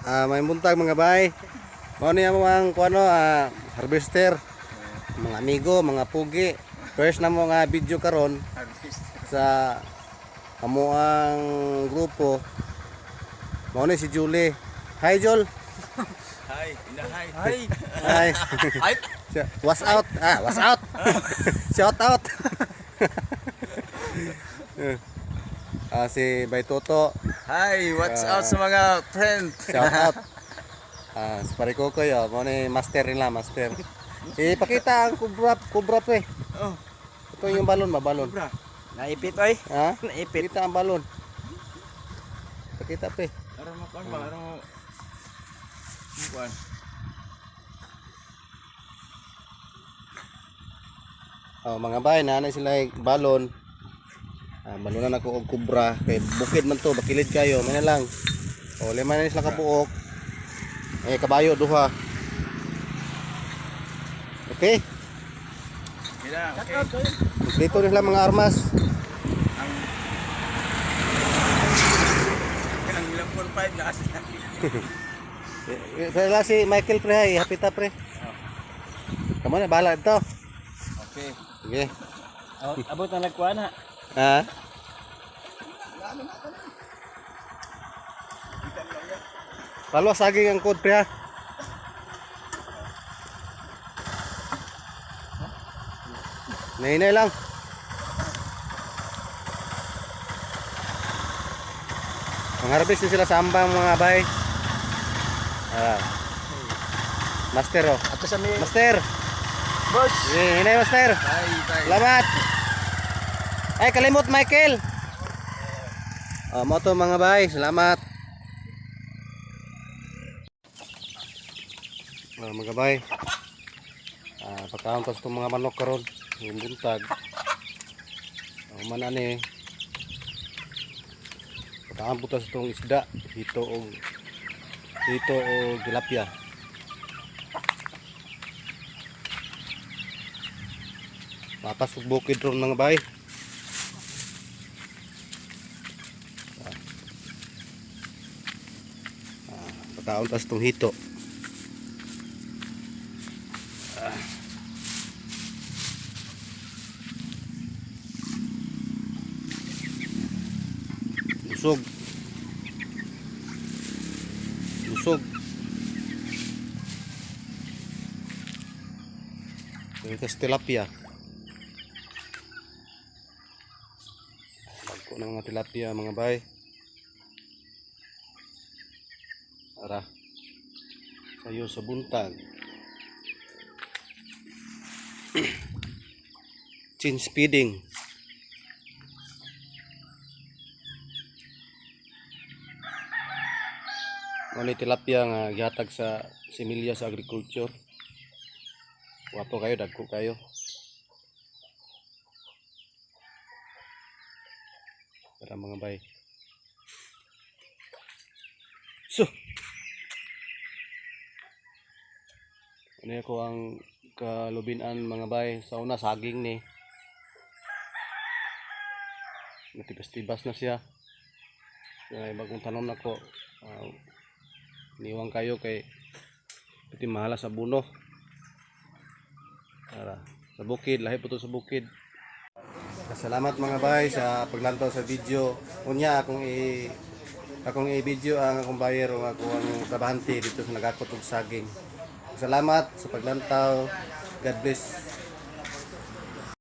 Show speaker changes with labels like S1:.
S1: May buntag mga bay. Mao ni ang kuano harvester. Mga amigo, mga pugi. First na mo nga video karon sa amo ang grupo. Mao ni si Julie. Hi Jol.
S2: Hi, hi.
S1: Hi.
S2: Hi.
S1: Was out. Was out. Shout out. Si Bay Toto.
S2: Hi, what's up sa mga friend?
S1: Shout out. Si Parikokoy, mo ni master nila, master. Ipakita ang kubra pre.
S2: Oh,
S1: Ito yung balon, mabalon.
S2: bra.
S3: Naipit oy.
S1: Ha?
S3: Naipit.
S1: Pakita ang balon. Pakita pre.
S2: Ara mo kan ba? Ara mo. Bukan.
S1: Mga bay, nanay sila yung balon. Balunan ako og kubra. Kay bukid man to, bakilid kayo. May na lang. Lima na sila kabuok. Kabayo, duha. Okay.
S2: Mira, okay.
S1: Dito nila mga armas.
S2: Ang ilang 4-5 na kasi.
S1: Kaya si Michael pre, hay. Hapita pre. Kamu na, bahala ito.
S2: Okay.
S1: Sige.
S3: Abot na nagkuha na.
S1: Ha? Palo saging ang code pre ha. Nainay lang. Mangharvest din sila sa ambang mga bay. Master oh.
S3: Ato sa mi.
S1: Master.
S3: Boss.
S1: Hinay master.
S2: Bye, bye.
S1: Salamat. Ay kalimot Michael. Mo to mga bay, salamat. Mga bay. Pagkaon tas itong mga manok karon, yung buntag. Man ani. Pagkaon butas itong isda, hito o tilapia. Papas ug bukid ron mga bay. Pagkaon tas itong hito. Busog. Ito tilapia. Bagko ng mga tilapia mga bay. Ara. Sayo sa buntag. Chin speeding. Ano tilapia nga gihatag sa similya sa agriculture. Wapo kayo, dagko kayo. Para mga bay. So. Ano ko ang kalubinan mga bay. Sa una saging ni. Natibas-tibas na siya. Kaya bagong tanong na ko. Niwang kayo kay pati mahala sa buno. Sa bukid, lahi po to sa bukid. Salamat mga bay sa paglantaw sa video. Unya akong i-video ang akong bayer o ako ang trabahante dito sa nagakot og saging. Salamat sa paglantaw. God bless.